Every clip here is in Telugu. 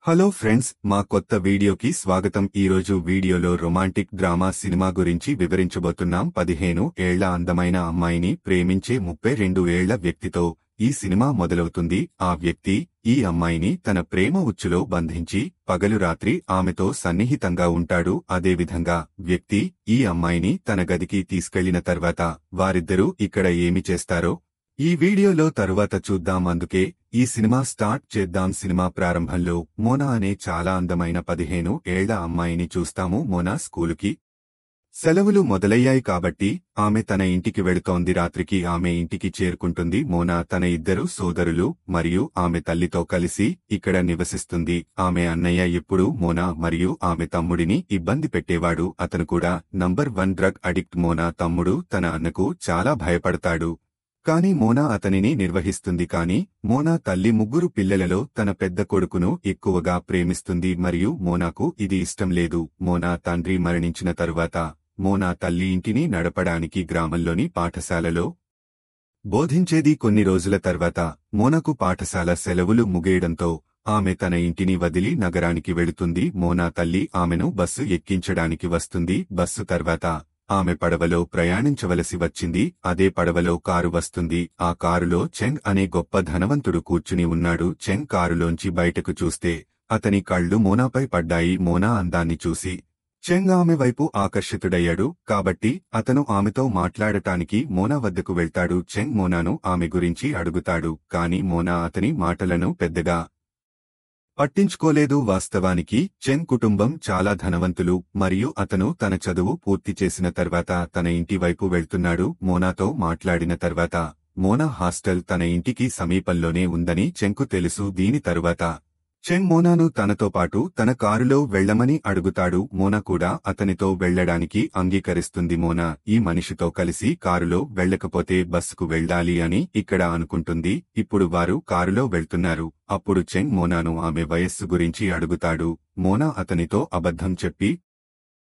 హలో ఫ్రెండ్స్, మా కొత్త వీడియోకి స్వాగతం. ఈరోజు వీడియోలో రొమాంటిక్ డ్రామా సినిమా గురించి వివరించబోతున్నాం. 15 ఏళ్ల అందమైన అమ్మాయిని ప్రేమించే 32 ఏళ్ల వ్యక్తితో ఈ సినిమా మొదలవుతుంది. ఆ వ్యక్తి ఈ అమ్మాయిని తన ప్రేమ ఉచ్చులో బంధించి పగలు రాత్రి ఆమెతో సన్నిహితంగా ఉంటాడు. అదేవిధంగా వ్యక్తి ఈ అమ్మాయిని తన గదికి తీసుకెళ్లిన తర్వాత వారిద్దరూ ఇక్కడ ఏమి చేస్తారో ఈ వీడియోలో తరువాత చూద్దాం. అందుకే ఈ సినిమా స్టార్ట్ చేద్దాం. సినిమా ప్రారంభంలో మోనా అనే చాలా అందమైన 15 ఏళ్ల అమ్మాయిని చూస్తాము. మోనా స్కూలుకి సెలవులు మొదలయ్యాయి కాబట్టి ఆమె తన ఇంటికి వెళుతోంది. రాత్రికి ఆమె ఇంటికి చేరుకుంటుంది. మోనా తన ఇద్దరు సోదరులు మరియు ఆమె తల్లితో కలిసి ఇక్కడ నివసిస్తుంది. ఆమె అన్నయ్య ఎప్పుడూ మోనా మరియు ఆమె తమ్ముడిని ఇబ్బంది పెట్టేవాడు. అతను కూడా నంబర్ 1 డ్రగ్ అడిక్ట్. మోనా తమ్ముడు తన అన్నకు చాలా భయపడతాడు. కాని మోనా అతనిని నిర్వహిస్తుంది. కాని మోనా తల్లి ముగ్గురు పిల్లలలో తన పెద్ద కొడుకును ఎక్కువగా ప్రేమిస్తుంది మరియు మోనాకు ఇది ఇష్టం లేదు. మోనా తండ్రి మరణించిన తరువాత మోనా తల్లి ఇంటిని నడపడానికి గ్రామంలోని పాఠశాలలో బోధించేది. కొన్ని రోజుల తర్వాత మోనాకు పాఠశాల సెలవులు ముగియడంతో ఆమె తన ఇంటిని వదిలి నగరానికి వెళుతుంది. మోనా తల్లి ఆమెను బస్సు ఎక్కించడానికి వస్తుంది. బస్సు తర్వాత ఆమె పడవలో ప్రయాణించవలసి వచ్చింది. అదే పడవలో కారు వస్తుంది. ఆ కారులో చెంగ్ అనే గొప్ప ధనవంతుడు కూర్చుని ఉన్నాడు. చెంగ్ కారులోంచి బయటకు చూస్తే అతని కళ్ళు మోనాపై పడ్డాయి. మోనా అందాన్ని చూసి చెంగ్ ఆమె వైపు ఆకర్షితుడయ్యాడు. కాబట్టి అతను ఆమెతో మాట్లాడటానికి మోనా వద్దకు వెళ్తాడు. చెంగ్ మోనాను ఆమె గురించి అడుగుతాడు. కాని మోనా అతని మాటలను పెద్దగా పట్టించుకోలేదు. వాస్తవానికి చెంగ్ కుటుంబం చాలా ధనవంతులు మరియు అతను తన చదువు పూర్తి చేసిన తర్వాత తన ఇంటి వైపు వెళ్తున్నాడు. మోనాతో మాట్లాడిన తర్వాత మోనా హాస్టల్ తన ఇంటికి సమీపంలోనే ఉందని చెంగ్కు తెలుసు. దీని తరువాత చెంగ్ మోనాను తనతో పాటు తన కారులో వెళ్లమని అడుగుతాడు. మోనా కూడా అతనితో వెళ్లడానికి అంగీకరిస్తుంది. మోనా ఈ మనిషితో కలిసి కారులో వెళ్లకపోతే బస్సుకు వెళ్లాలి అని ఇక్కడ అనుకుంటుంది. ఇప్పుడు వారు కారులో వెళ్తున్నారు. అప్పుడు చెంగ్ మోనాను ఆమె వయస్సు గురించి అడుగుతాడు. మోనా అతనితో అబద్ధం చెప్పి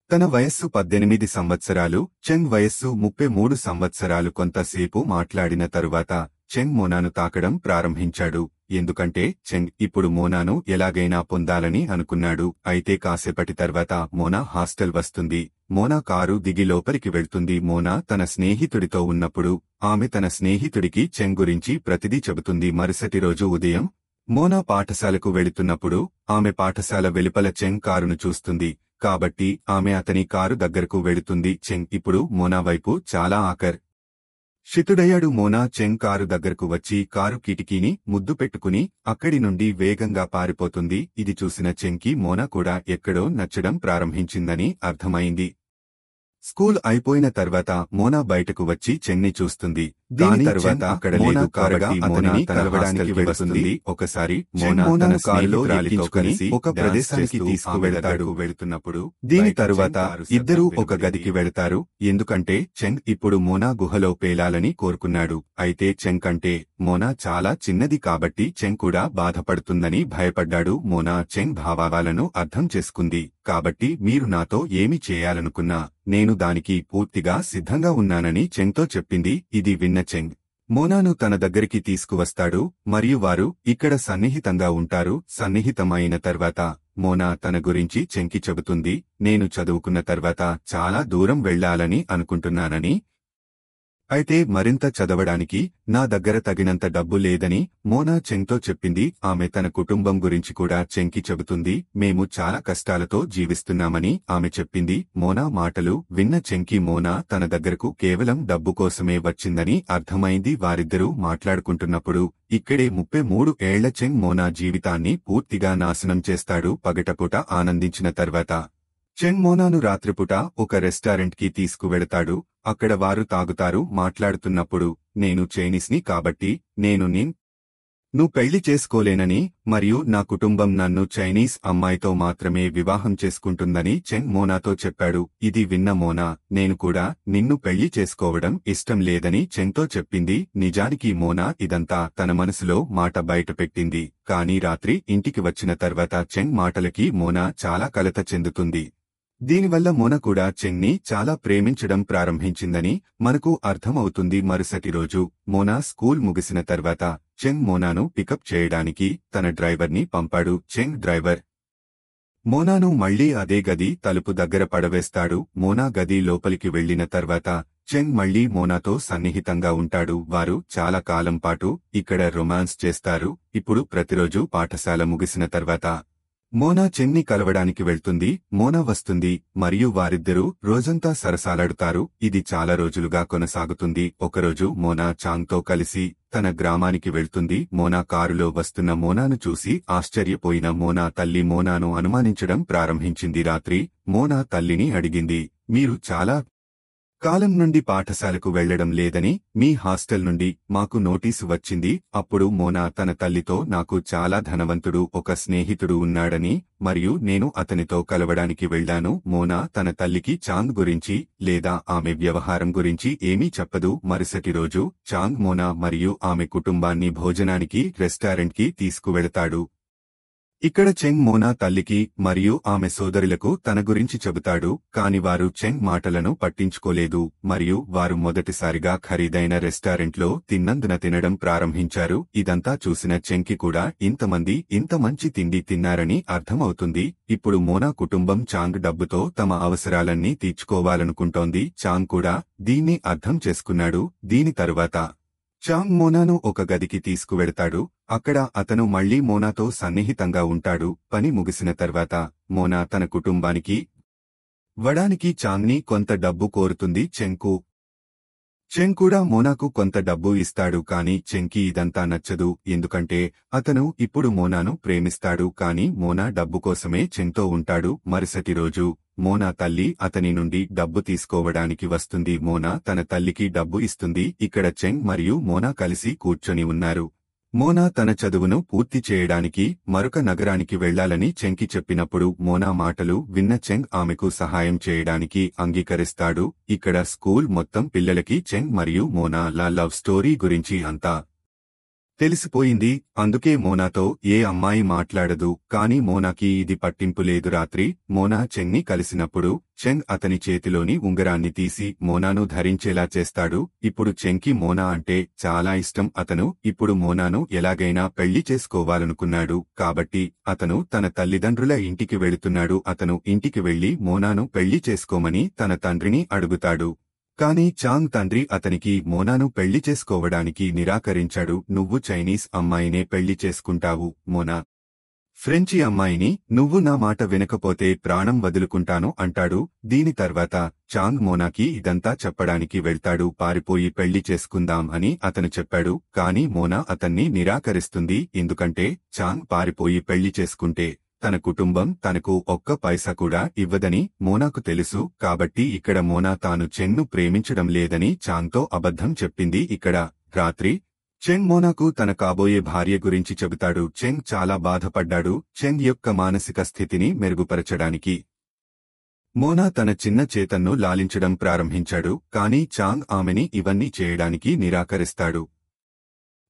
తన వయస్సు 18 సంవత్సరాలు, చెంగ్ వయస్సు 33 సంవత్సరాలు. కొంతసేపు మాట్లాడిన తరువాత చెంగ్ మోనాను తాకడం ప్రారంభించాడు. ఎందుకంటే చెంగ్ ఇప్పుడు మోనాను ఎలాగైనా పొందాలని అనుకున్నాడు. అయితే కాసేపటి తర్వాత మోనా హాస్టల్ వస్తుంది. మోనా కారు దిగి లోపలికి వెళ్తుంది. మోనా తన స్నేహితుడితో ఉన్నప్పుడు ఆమె తన స్నేహితుడికి చెంగ్ గురించి ప్రతిదీ చెబుతుంది. మరుసటి రోజు ఉదయం మోనా పాఠశాలకు వెళుతున్నప్పుడు ఆమె పాఠశాల వెలుపల చెంగ్ కారును చూస్తుంది. కాబట్టి ఆమె అతని కారు దగ్గరకు వెళుతుంది. చెంగ్ ఇప్పుడు మోనా వైపు చాలా ఆకర్షితుడయ్యాడు. మోనా చెంగ్ కారు దగ్గరకు వచ్చి కారు కిటికీని ముద్దు పెట్టుకుని అక్కడి నుండి వేగంగా పారిపోతుంది. ఇది చూసిన చెంగ్కి మోనా కూడా ఎక్కడో నచ్చడం ప్రారంభించిందని అర్థమైంది. స్కూల్ అయిపోయిన తర్వాత మోనా బయటకు వచ్చి చెంగ్ని చూస్తుంది. దాని తరువాత అక్కడ లేదు కాబట్టి అతనిని కలవడానికి వెళుతుంది. ఒకసారి మోనా తన కారులో కలిసి ఒక ప్రదేశానికి వెళుతున్నప్పుడు దీని తరువాత ఇద్దరూ ఒక గదికి వెళతారు. ఎందుకంటే చెంగ్ ఇప్పుడు మోనా గుహలో పేలాలని కోరుకున్నాడు. అయితే చెంగ్ కంటే మోనా చాలా చిన్నది కాబట్టి చెంగ్ కూడా బాధపడుతుందని భయపడ్డాడు. మోనా చెంగ్ భావాలను అర్థం చేసుకుంది. కాబట్టి మీరు నాతో ఏమి చేయాలనుకున్నా నేను దానికి పూర్తిగా సిద్ధంగా ఉన్నానని చెంగ్తో చెప్పింది. ఇది విన్న చెంగ్ మోనాను తన దగ్గరికి తీసుకువస్తాడు మరియు వారు ఇక్కడ సన్నిహితంగా ఉంటారు. సన్నిహితమైన తర్వాత మోనా తన గురించి చెంగ్కి చెబుతుంది. నేను చదువుకున్న తర్వాత చాలా దూరం వెళ్లాలని అనుకుంటున్నానని, అయితే మరింత చదవడానికి నా దగ్గర తగినంత డబ్బు లేదని మోనా చెంగ్తో చెప్పింది. ఆమె తన కుటుంబం గురించి కూడా చెంగ్కి చెబుతుంది. మేము చాలా కష్టాలతో జీవిస్తున్నామని ఆమె చెప్పింది. మోనా మాటలు విన్న చెంగ్కి మోనా తన దగ్గరకు కేవలం డబ్బు కోసమే వచ్చిందని అర్థమైంది. వారిద్దరూ మాట్లాడుకుంటున్నప్పుడు ఇక్కడే 33 ఏళ్ల చెంగ్ మోనా జీవితాన్ని పూర్తిగా నాశనం చేస్తాడు. పగటపూట ఆనందించిన తర్వాత చెంగ్ మోనాను రాత్రిపూట ఒక రెస్టారెంట్కి తీసుకువెళతాడు. అక్కడ వారు తాగుతారు. మాట్లాడుతున్నప్పుడు నేను చైనీస్ని కాబట్టి నేను నిన్ను పెళ్లి చేసుకోలేనని మరియు నా కుటుంబం నన్ను చైనీస్ అమ్మాయితో మాత్రమే వివాహం చేసుకుంటుందని చెంగ్ మోనాతో చెప్పాడు. ఇది విన్న మోనా నేను కూడా నిన్ను పెళ్లి చేసుకోవడం ఇష్టం లేదని చెంగ్తో చెప్పింది. నిజానికి మోనా ఇదంతా తన మనసులో మాట బయటపెట్టింది. కాని రాత్రి ఇంటికి వచ్చిన తర్వాత చెంగ్ మాటలకి మోనా చాలా కలత చెందుతుంది. దీనివల్ల మోనా కూడా చెంగ్ని చాలా ప్రేమించడం ప్రారంభించిందని మనకు అర్థమవుతుంది. మరుసటి రోజు మోనా స్కూల్ ముగిసిన తర్వాత చెంగ్ మోనాను పికప్ చేయడానికి తన డ్రైవర్ని పంపాడు. చెంగ్ డ్రైవర్ మోనాను మళ్లీ అదే గది తలుపు దగ్గర పడవేస్తాడు. మోనా గది లోపలికి వెళ్లిన తర్వాత చెంగ్ మళ్లీ మోనాతో సన్నిహితంగా ఉంటాడు. వారు చాలా కాలం పాటు ఇక్కడ రొమాన్స్ చేస్తారు. ఇప్పుడు ప్రతిరోజు పాఠశాల ముగిసిన తర్వాత మోనా చెంగ్ని కలవడానికి వెళ్తుంది. మోనా వస్తుంది మరియు వారిద్దరూ రోజంతా సరసాలాడుతారు. ఇది చాలా రోజులుగా కొనసాగుతుంది. ఒకరోజు మోనా చాంగ్తో కలిసి తన గ్రామానికి వెళ్తుంది. మోనా కారులో వస్తున్న మోనాను చూసి ఆశ్చర్యపోయిన మోనా తల్లి మోనాను అనుమానించడం ప్రారంభించింది. రాత్రి మోనా తల్లిని అడిగింది, మీరు చాలా కాలం నుండి పాఠశాలకు వెళ్లడం లేదని మీ హాస్టల్ నుండి మాకు నోటీసు వచ్చింది. అప్పుడు మోనా తన తల్లితో నాకు చాలా ధనవంతుడు ఒక స్నేహితుడు ఉన్నాడని మరియు నేను అతనితో కలవడానికి వెళ్లాను. మోనా తన తల్లికి చాంగ్ గురించి లేదా ఆమె వ్యవహారం గురించి ఏమీ చెప్పదు. మరుసటి రోజు చాంగ్ మోనా మరియు ఆమె కుటుంబాన్ని భోజనానికి రెస్టారెంట్కి తీసుకువెళతాడు. ఇక్కడ చెంగ్ మోనా తల్లికి మరియు ఆమె సోదరులకు తన గురించి చెబుతాడు. కాని వారు చెంగ్ మాటలను పట్టించుకోలేదు మరియు వారు మొదటిసారిగా ఖరీదైన రెస్టారెంట్లో తిన్నందున తినడం ప్రారంభించారు. ఇదంతా చూసిన చెంగ్కి కూడా ఇంత మంచి తిండి తిన్నారని అర్థమవుతుంది. ఇప్పుడు మోనా కుటుంబం చాంగ్ డబ్బుతో తమ అవసరాలన్నీ తీర్చుకోవాలనుకుంటోంది. చాంగ్ కూడా దీన్ని అర్థం చేసుకున్నాడు. దీని తరువాత చాంగ్ మోనాను ఒక గదికి తీసుకువెడతాడు. అక్కడ అతను మళ్లీ మోనాతో సన్నిహితంగా ఉంటాడు. పని ముగిసిన తర్వాత మోనా తన కుటుంబానికి వడానికి చాంగ్ని కొంత డబ్బు కోరుతుంది. చెంగ్ కూడా మోనాకు కొంత డబ్బు ఇస్తాడు. కాని చెంగ్కి ఇదంతా నచ్చదు. ఎందుకంటే అతను ఇప్పుడు మోనాను ప్రేమిస్తాడు. కాని మోనా డబ్బు కోసమే చెంగ్తో ఉంటాడు. మరుసటి రోజు మోనా తల్లి అతని నుండి డబ్బు తీసుకోవడానికి వస్తుంది. మోనా తన తల్లికి డబ్బు ఇస్తుంది. ఇక్కడ చెంగ్ మరియు మోనా కలిసి కూర్చొని ఉన్నారు. మోనా తన చదువును పూర్తి చేయడానికి మరొక నగరానికి వెళ్లాలని చెంగ్కి చెప్పినప్పుడు మోనా మాటలు విన్న చెంగ్ ఆమెకు సహాయం చేయడానికి అంగీకరిస్తాడు. ఇక్కడ స్కూల్ మొత్తం పిల్లలకి చెంగ్ మరియు మోనా లవ్ స్టోరీ గురించి అంతా తెలిసిపోయింది. అందుకే మోనాతో ఏ అమ్మాయి మాట్లాడదు. కాని మోనాకి ఇది పట్టింపు లేదు. రాత్రి మోనా చెంగ్ని కలిసినప్పుడు చెంగ్ అతని చేతిలోని ఉంగరాన్ని తీసి మోనాను ధరించేలా చేస్తాడు. ఇప్పుడు చెంగ్కి మోనా అంటే చాలా ఇష్టం. అతను ఇప్పుడు మోనాను ఎలాగైనా పెళ్లి చేసుకోవాలనుకున్నాడు. కాబట్టి అతను తన తల్లిదండ్రుల ఇంటికి వెళుతున్నాడు. అతను ఇంటికి వెళ్లి మోనాను పెళ్లి చేసుకోమని తన తండ్రిని అడుగుతాడు. కాని చాంగ్ తండ్రి అతనికి మోనాను పెళ్లి చేసుకోవడానికి నిరాకరించాడు. నువ్వు చైనీస్ అమ్మాయినే పెళ్లి చేసుకుంటావు, మోనా ఫ్రెంచి అమ్మాయిని. నువ్వు నా మాట వినకపోతే ప్రాణం వదులుకుంటాను అంటాడు. దీని తర్వాత చాంగ్ మోనాకి ఇదంతా చెప్పడానికి వెళ్తాడు. పారిపోయి పెళ్లి చేసుకుందాం అని అతను చెప్పాడు. కాని మోనా అతన్ని నిరాకరిస్తుంది. ఎందుకంటే చాంగ్ పారిపోయి పెళ్లి చేసుకుంటే తన కుటుంబం తనకు ఒక్క పైసా కూడా ఇవ్వదని మోనాకు తెలుసు. కాబట్టి ఇక్కడ మోనా తాను చెంగ్ను ప్రేమించడం లేదని చాంగ్తో అబద్ధం చెప్పింది. ఇక్కడ రాత్రి చెంగ్ మోనాకు తన కాబోయే భార్య గురించి చెబుతాడు. చెంగ్ చాలా బాధపడ్డాడు. చెంగ్ యొక్క మానసిక స్థితిని మెరుగుపరచడానికి మోనా తన చిన్న చేతన్ను లాలించడం ప్రారంభించాడు. కాని చాంగ్ ఆమెని ఇవన్నీ చేయడానికి నిరాకరిస్తాడు.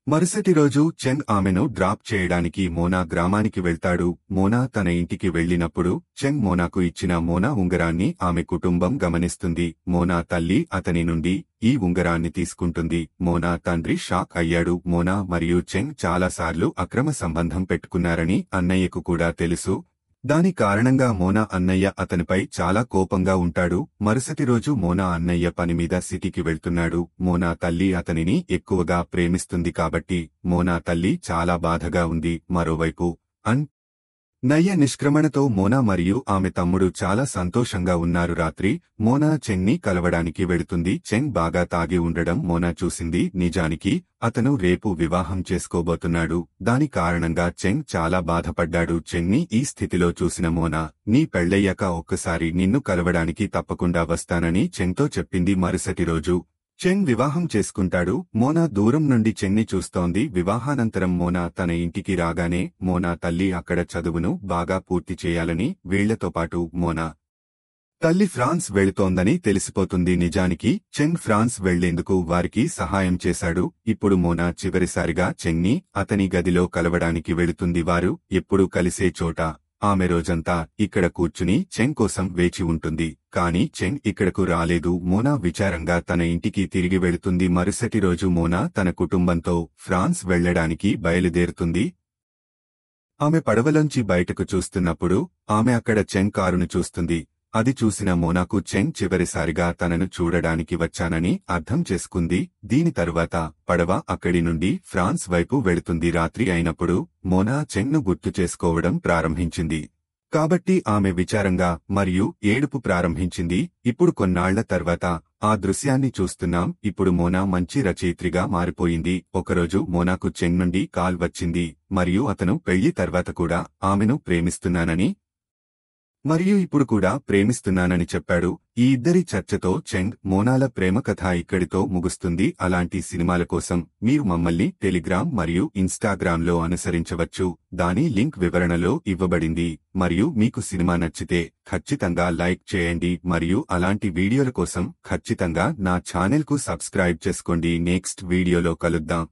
మరుసటి రోజు చెంగ్ ఆమెను డ్రాప్ చేయడానికి మోనా గ్రామానికి వెళ్తాడు. మోనా తన ఇంటికి వెళ్లినప్పుడు చెంగ్ మోనాకు ఇచ్చిన మోనా ఉంగరాన్ని ఆమె కుటుంబం గమనిస్తుంది. మోనా తల్లి అతని నుండి ఈ ఉంగరాన్ని తీసుకుంటుంది. మోనా తండ్రి షాక్ అయ్యాడు. మోనా మరియు చెంగ్ చాలాసార్లు అక్రమ సంబంధం పెట్టుకున్నారని అన్నయ్యకు కూడా తెలుసు. దాని కారణంగా మోనా అన్నయ్య అతనిపై చాలా కోపంగా ఉంటాడు. మరుసటి రోజు మోనా అన్నయ్య పనిమీద సిటీకి వెళ్తున్నాడు. మోనా తల్లి అతనిని ఎక్కువగా ప్రేమిస్తుంది కాబట్టి మోనా తల్లి చాలా బాధగా ఉంది. మరోవైపు నయ్య నిష్క్రమణతో మోనా మరియు ఆమె తమ్ముడు చాలా సంతోషంగా ఉన్నారు. రాత్రి మోనా చెంగ్ని కలవడానికి వెడుతుంది. చెంగ్ బాగా తాగి ఉండడం మోనా చూసింది. నిజానికి అతను రేపు వివాహం చేసుకోబోతున్నాడు. దాని కారణంగా చెంగ్ చాలా బాధపడ్డాడు. చెంగ్ని ఈ స్థితిలో చూసిన మోనా నీ పెళ్లయ్యాక ఒక్కసారి నిన్ను కలవడానికి తప్పకుండా వస్తానని చెంగ్తో చెప్పింది. మరుసటి రోజు చెంగ్ వివాహం చేసుకుంటాడు. మోనా దూరం నుండి చెంగ్ని చూస్తోంది. వివాహానంతరం మోనా తన ఇంటికి రాగానే మోనా తల్లి అక్కడ చదువును బాగా పూర్తి చేయాలని వీళ్లతో పాటు మోనా తల్లి ఫ్రాన్స్ వెళుతోందని తెలిసిపోతుంది. నిజానికి చెంగ్ ఫ్రాన్స్ వెళ్లేందుకు వారికి సహాయం చేశాడు. ఇప్పుడు మోనా చివరిసారిగా చెంగ్ని అతని గదిలో కలవడానికి వెళుతుంది. వారు ఎప్పుడూ కలిసే చోట ఆమె రోజంతా ఇక్కడ కూర్చుని చెంగ్ కోసం వేచి ఉంటుంది. కాని చెంగ్ ఇక్కడకు రాలేదు. మోనా విచారంగా తన ఇంటికి తిరిగి వెళుతుంది. మరుసటి రోజు మోనా తన కుటుంబంతో ఫ్రాన్స్ వెళ్లడానికి బయలుదేరుతుంది. ఆమె పడవలోంచి బయటకు చూస్తున్నప్పుడు ఆమె అక్కడ చెంగ్ కారును చూస్తుంది. అది చూసిన మోనాకు చెంగ్ చివరిసారిగా తనను చూడడానికి వచ్చానని అర్థం చేసుకుంది. దీని తరువాత పడవ అక్కడి నుండి ఫ్రాన్స్ వైపు వెళుతుంది. రాత్రి అయినప్పుడు మోనా చెంగ్ను గుర్తు చేసుకోవడం ప్రారంభించింది. కాబట్టి ఆమె విచారంగా మరియు ఏడుపు ప్రారంభించింది. ఇప్పుడు కొన్నాళ్ల తర్వాత ఆ దృశ్యాన్ని చూస్తున్నాం. ఇప్పుడు మోనా మంచి రచయిత్రిగా మారిపోయింది. ఒకరోజు మోనాకు చెంగ్ నుండి కాల్ వచ్చింది మరియు అతను పెళ్లి తర్వాత కూడా ఆమెను ప్రేమిస్తున్నానని మరియు ఇప్పుడు కూడా ప్రేమిస్తున్నానని చెప్పాడు. ఈ ఇద్దరి చర్చతో చెంగ్, మోనాల ప్రేమ కథ ఇక్కడితో ముగుస్తుంది. అలాంటి సినిమాల కోసం మీరు మమ్మల్ని టెలిగ్రామ్ మరియు ఇన్స్టాగ్రామ్లో అనుసరించవచ్చు. దాని లింక్ వివరణలో ఇవ్వబడింది. మరియు మీకు సినిమా నచ్చితే ఖచ్చితంగా లైక్ చేయండి మరియు అలాంటి వీడియోల కోసం ఖచ్చితంగా నా ఛానెల్కు సబ్స్క్రైబ్ చేసుకోండి. నెక్స్ట్ వీడియోలో కలుద్దాం.